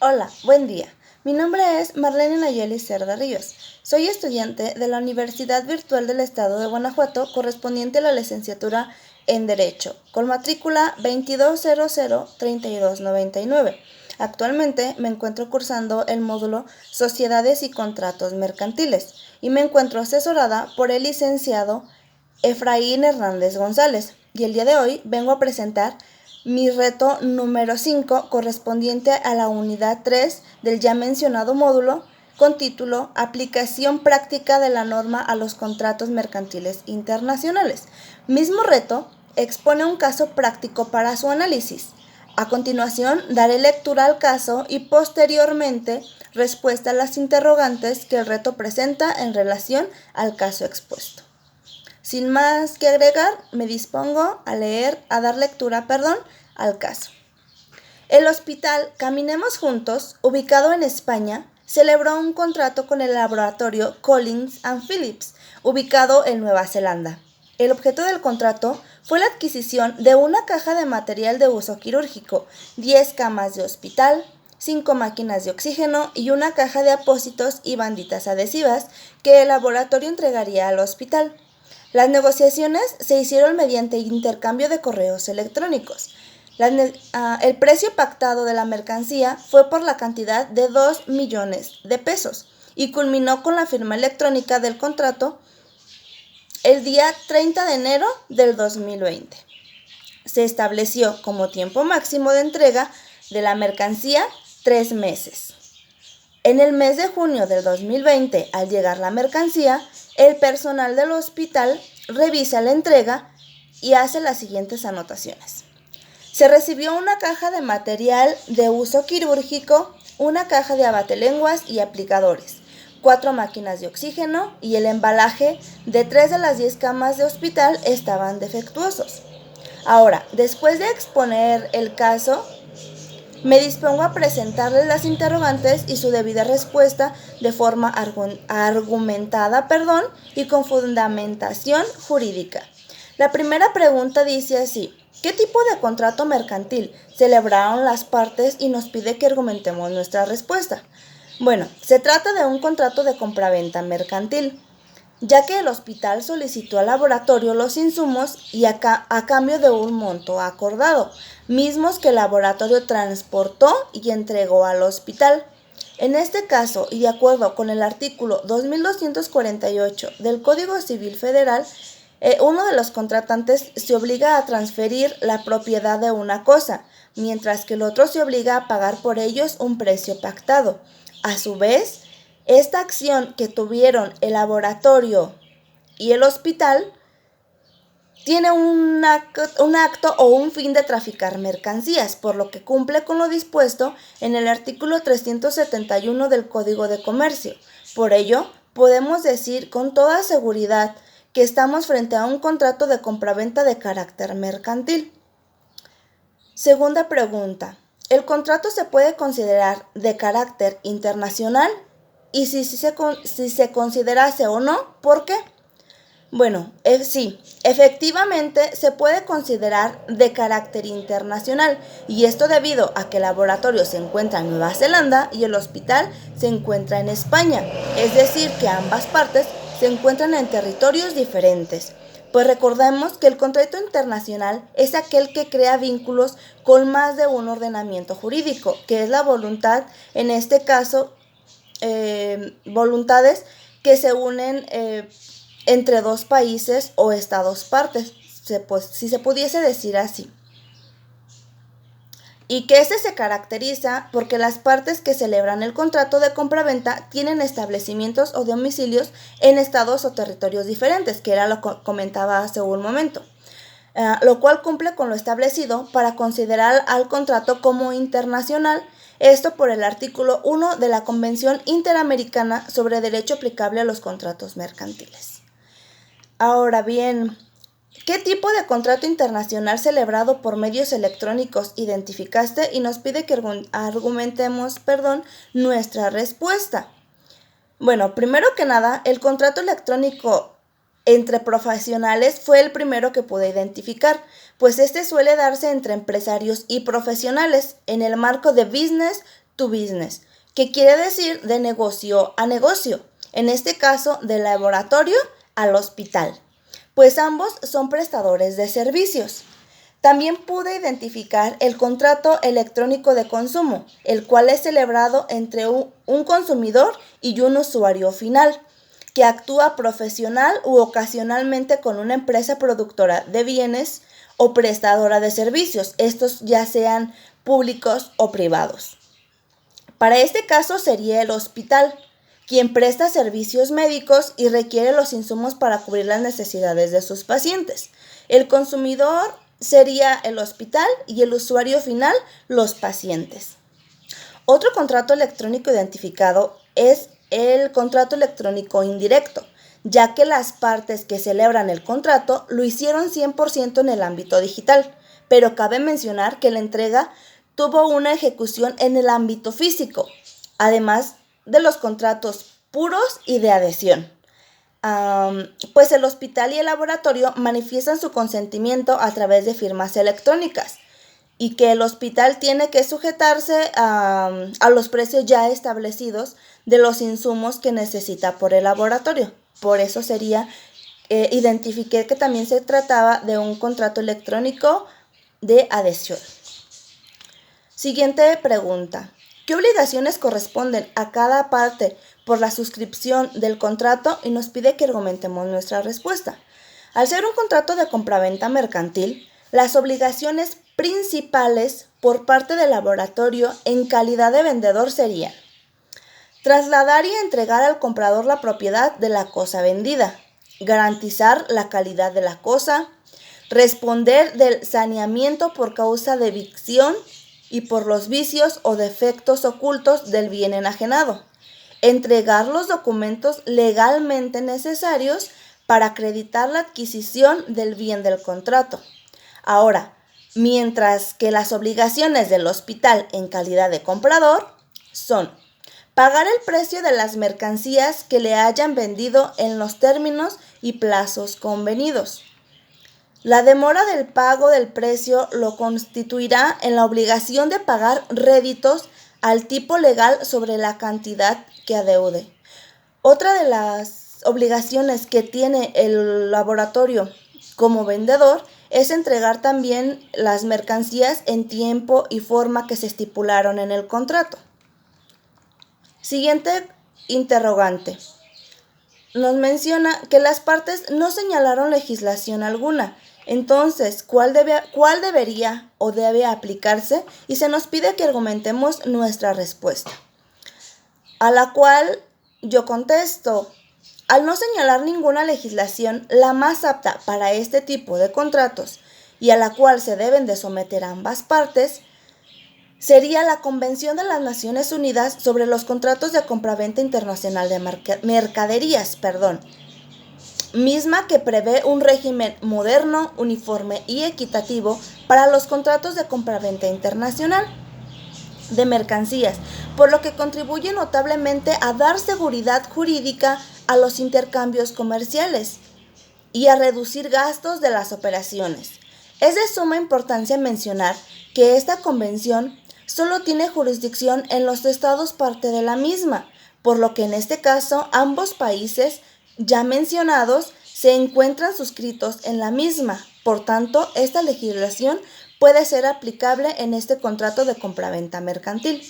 Hola, buen día. Mi nombre es Marlene Nayeli Cerda Ríos. Soy estudiante de la Universidad Virtual del Estado de Guanajuato, correspondiente a la licenciatura en Derecho, con matrícula 22003299. Actualmente me encuentro cursando el módulo Sociedades y Contratos Mercantiles y me encuentro asesorada por el licenciado Efraín Hernández González, y el día de hoy vengo a presentar mi reto número 5 correspondiente a la unidad 3 del ya mencionado módulo con título Aplicación práctica de la norma a los contratos mercantiles internacionales. Mismo reto expone un caso práctico para su análisis. A continuación daré lectura al caso y posteriormente respuesta a las interrogantes que el reto presenta en relación al caso expuesto. Sin más que agregar, me dispongo a dar lectura, al caso. El hospital Caminemos Juntos, ubicado en España, celebró un contrato con el laboratorio Collins & Phillips, ubicado en Nueva Zelanda. El objeto del contrato fue la adquisición de una caja de material de uso quirúrgico, 10 camas de hospital, 5 máquinas de oxígeno y una caja de apósitos y banditas adhesivas que el laboratorio entregaría al hospital. Las negociaciones se hicieron mediante intercambio de correos electrónicos. El precio pactado de la mercancía fue por la cantidad de 2 millones de pesos y culminó con la firma electrónica del contrato el día 30 de enero del 2020. Se estableció como tiempo máximo de entrega de la mercancía 3 meses. En el mes de junio del 2020, al llegar la mercancía, el personal del hospital revisa la entrega y hace las siguientes anotaciones. Se recibió una caja de material de uso quirúrgico, una caja de abatelenguas y aplicadores, 4 máquinas de oxígeno y el embalaje de 3 de las 10 camas de hospital estaban defectuosos. Ahora, después de exponer el caso, me dispongo a presentarles las interrogantes y su debida respuesta de forma argumentada, y con fundamentación jurídica. La primera pregunta dice así: ¿qué tipo de contrato mercantil celebraron las partes? Y nos pide que argumentemos nuestra respuesta. Bueno, se trata de un contrato de compraventa mercantil, ya que el hospital solicitó al laboratorio los insumos y a cambio de un monto acordado, mismos que el laboratorio transportó y entregó al hospital. En este caso, y de acuerdo con el artículo 2248 del Código Civil Federal, uno de los contratantes se obliga a transferir la propiedad de una cosa, mientras que el otro se obliga a pagar por ellos un precio pactado. A su vez, esta acción que tuvieron el laboratorio y el hospital tiene un acto o un fin de traficar mercancías, por lo que cumple con lo dispuesto en el artículo 371 del Código de Comercio. Por ello, podemos decir con toda seguridad que estamos frente a un contrato de compraventa de carácter mercantil. Segunda pregunta: ¿el contrato se puede considerar de carácter internacional? Y si se considerase o no, ¿por qué? Bueno, sí, efectivamente se puede considerar de carácter internacional, y esto debido a que el laboratorio se encuentra en Nueva Zelanda y el hospital se encuentra en España, es decir, que ambas partes se encuentran en territorios diferentes. Pues recordemos que el contrato internacional es aquel que crea vínculos con más de un ordenamiento jurídico, que es la voluntad, en este caso, voluntades que se unen entre dos países o estados partes, si se pudiese decir así. Y que este se caracteriza porque las partes que celebran el contrato de compraventa tienen establecimientos o domicilios en estados o territorios diferentes, que era lo que comentaba hace un momento, lo cual cumple con lo establecido para considerar al contrato como internacional, esto por el artículo 1 de la Convención Interamericana sobre Derecho Aplicable a los Contratos Mercantiles. Ahora bien, ¿qué tipo de contrato internacional celebrado por medios electrónicos identificaste? Y nos pide que argumentemos, nuestra respuesta. Bueno, primero que nada, el contrato electrónico entre profesionales fue el primero que pude identificar, pues este suele darse entre empresarios y profesionales en el marco de Business to business, que quiere decir de negocio a negocio, en este caso de laboratorio al hospital, pues ambos son prestadores de servicios. También pude identificar el contrato electrónico de consumo, el cual es celebrado entre un consumidor y un usuario final, que actúa profesional u ocasionalmente con una empresa productora de bienes o prestadora de servicios, estos ya sean públicos o privados. Para este caso sería el hospital, quien presta servicios médicos y requiere los insumos para cubrir las necesidades de sus pacientes. El consumidor sería el hospital y el usuario final, los pacientes. Otro contrato electrónico identificado es el contrato electrónico indirecto, ya que las partes que celebran el contrato lo hicieron 100% en el ámbito digital, pero cabe mencionar que la entrega tuvo una ejecución en el ámbito físico, además de los contratos puros y de adhesión. Pues el hospital y el laboratorio manifiestan su consentimiento a través de firmas electrónicas y que el hospital tiene que sujetarse a los precios ya establecidos de los insumos que necesita por el laboratorio. Por eso identifiqué que también se trataba de un contrato electrónico de adhesión. Siguiente pregunta. ¿Qué obligaciones corresponden a cada parte por la suscripción del contrato? Y nos pide que argumentemos nuestra respuesta. Al ser un contrato de compraventa mercantil, las obligaciones principales por parte del laboratorio en calidad de vendedor serían: trasladar y entregar al comprador la propiedad de la cosa vendida, garantizar la calidad de la cosa, responder del saneamiento por causa de evicción y por los vicios o defectos ocultos del bien enajenado, entregar los documentos legalmente necesarios para acreditar la adquisición del bien del contrato. Ahora, mientras que las obligaciones del hospital en calidad de comprador son pagar el precio de las mercancías que le hayan vendido en los términos y plazos convenidos. La demora del pago del precio lo constituirá en la obligación de pagar réditos al tipo legal sobre la cantidad que adeude. Otra de las obligaciones que tiene el laboratorio como vendedor es entregar también las mercancías en tiempo y forma que se estipularon en el contrato. Siguiente interrogante. Nos menciona que las partes no señalaron legislación alguna. Entonces, ¿cuál debería o debe aplicarse? Y se nos pide que argumentemos nuestra respuesta. A la cual yo contesto: al no señalar ninguna legislación, la más apta para este tipo de contratos y a la cual se deben de someter ambas partes, sería la Convención de las Naciones Unidas sobre los contratos de compraventa internacional de mercaderías, misma que prevé un régimen moderno, uniforme y equitativo para los contratos de compraventa internacional de mercancías, por lo que contribuye notablemente a dar seguridad jurídica a los intercambios comerciales y a reducir gastos de las operaciones. Es de suma importancia mencionar que esta convención solo tiene jurisdicción en los estados parte de la misma, por lo que en este caso ambos países ya mencionados se encuentran suscritos en la misma. Por tanto, esta legislación puede ser aplicable en este contrato de compraventa mercantil.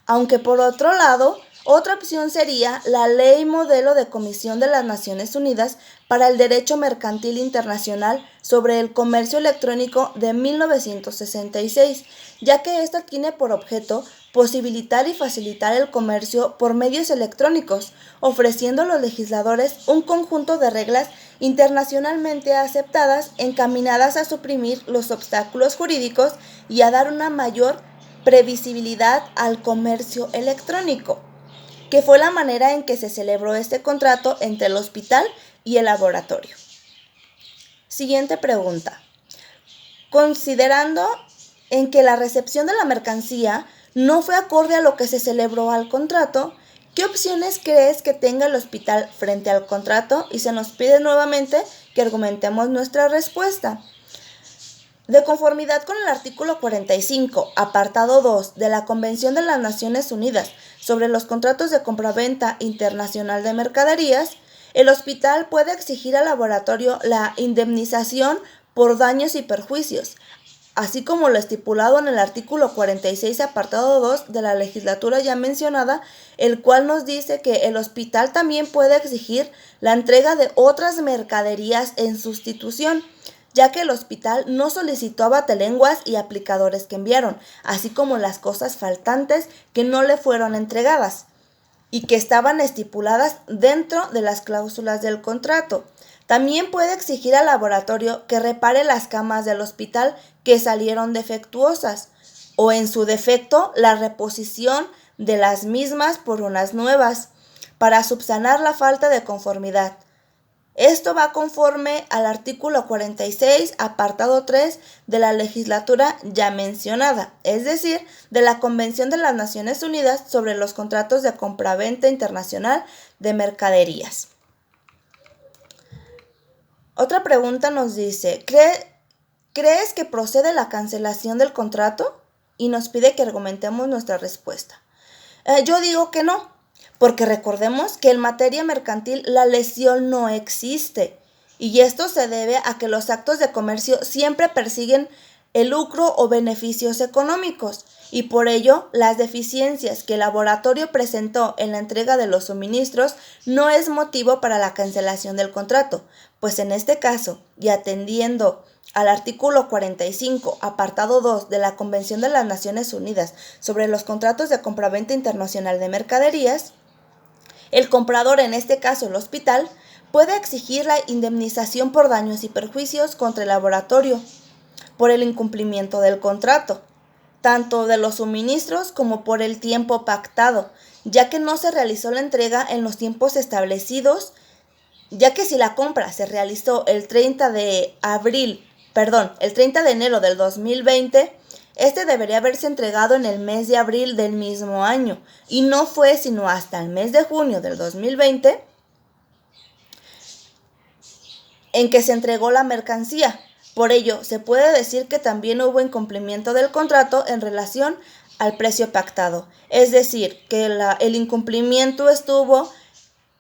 Aunque por otro lado, otra opción sería la Ley Modelo de Comisión de las Naciones Unidas para el Derecho Mercantil Internacional sobre el Comercio Electrónico de 1966, ya que esta tiene por objeto posibilitar y facilitar el comercio por medios electrónicos, ofreciendo a los legisladores un conjunto de reglas internacionalmente aceptadas encaminadas a suprimir los obstáculos jurídicos y a dar una mayor previsibilidad al comercio electrónico, que fue la manera en que se celebró este contrato entre el hospital y el laboratorio. Siguiente pregunta. Considerando en que la recepción de la mercancía no fue acorde a lo que se celebró al contrato, ¿qué opciones crees que tenga el hospital frente al contrato? Y se nos pide nuevamente que argumentemos nuestra respuesta. De conformidad con el artículo 45, apartado 2 de la Convención de las Naciones Unidas sobre los contratos de compraventa internacional de mercaderías, el hospital puede exigir al laboratorio la indemnización por daños y perjuicios, así como lo estipulado en el artículo 46, apartado 2 de la legislatura ya mencionada, el cual nos dice que el hospital también puede exigir la entrega de otras mercaderías en sustitución, ya que el hospital no solicitó a batelenguas y aplicadores que enviaron, así como las cosas faltantes que no le fueron entregadas y que estaban estipuladas dentro de las cláusulas del contrato. También puede exigir al laboratorio que repare las camas del hospital que salieron defectuosas o, en su defecto, la reposición de las mismas por unas nuevas para subsanar la falta de conformidad. Esto va conforme al artículo 46, apartado 3 de la legislatura ya mencionada, es decir, de la Convención de las Naciones Unidas sobre los contratos de compraventa internacional de mercaderías. Otra pregunta nos dice, ¿crees que procede la cancelación del contrato? Y nos pide que argumentemos nuestra respuesta. Yo digo que no, porque recordemos que en materia mercantil la lesión no existe, y esto se debe a que los actos de comercio siempre persiguen el lucro o beneficios económicos, y por ello las deficiencias que el laboratorio presentó en la entrega de los suministros no es motivo para la cancelación del contrato, pues en este caso, y atendiendo al artículo 45, apartado 2 de la Convención de las Naciones Unidas sobre los contratos de compraventa internacional de mercaderías, el comprador, en este caso el hospital, puede exigir la indemnización por daños y perjuicios contra el laboratorio por el incumplimiento del contrato, tanto de los suministros como por el tiempo pactado, ya que no se realizó la entrega en los tiempos establecidos, ya que si la compra se realizó el 30 de enero del 2020, este debería haberse entregado en el mes de abril del mismo año, y no fue sino hasta el mes de junio del 2020 en que se entregó la mercancía. Por ello, se puede decir que también hubo incumplimiento del contrato en relación al precio pactado. Es decir, que el incumplimiento estuvo,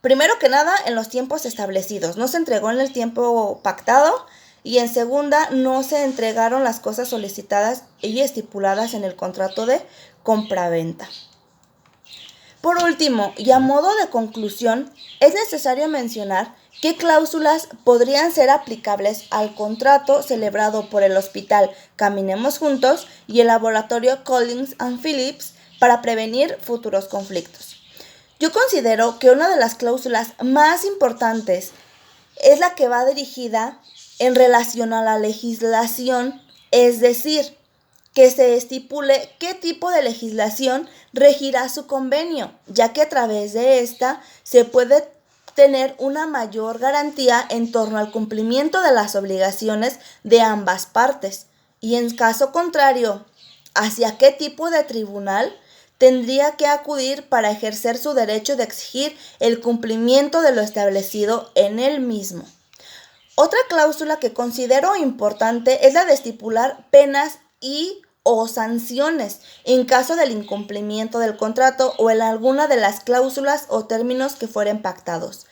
primero que nada, en los tiempos establecidos. No se entregó en el tiempo pactado, y en segunda, no se entregaron las cosas solicitadas y estipuladas en el contrato de compraventa. Por último, y a modo de conclusión, es necesario mencionar qué cláusulas podrían ser aplicables al contrato celebrado por el Hospital Caminemos Juntos y el laboratorio Collins & Phillips para prevenir futuros conflictos. Yo considero que una de las cláusulas más importantes es la que va dirigida en relación a la legislación, es decir, que se estipule qué tipo de legislación regirá su convenio, ya que a través de esta se puede tener una mayor garantía en torno al cumplimiento de las obligaciones de ambas partes, y en caso contrario, hacia qué tipo de tribunal tendría que acudir para ejercer su derecho de exigir el cumplimiento de lo establecido en el mismo. Otra cláusula que considero importante es la de estipular penas o sanciones en caso del incumplimiento del contrato o en alguna de las cláusulas o términos que fueren pactados,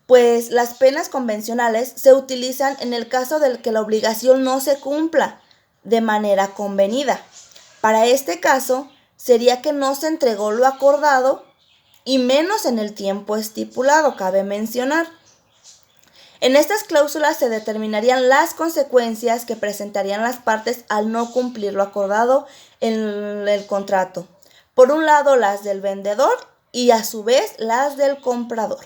pues las penas convencionales se utilizan en el caso del que la obligación no se cumpla de manera convenida. Para este caso, sería que no se entregó lo acordado y menos en el tiempo estipulado, cabe mencionar. En estas cláusulas se determinarían las consecuencias que presentarían las partes al no cumplir lo acordado en el contrato. Por un lado, las del vendedor y a su vez las del comprador.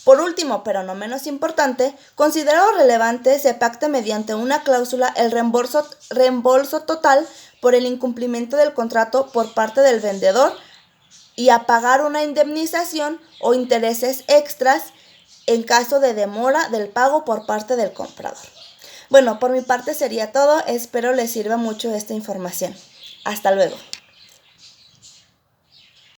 Por último, pero no menos importante, considero relevante se pacte mediante una cláusula el reembolso total por el incumplimiento del contrato por parte del vendedor y a pagar una indemnización o intereses extras en caso de demora del pago por parte del comprador. Bueno, por mi parte sería todo. Espero les sirva mucho esta información. Hasta luego.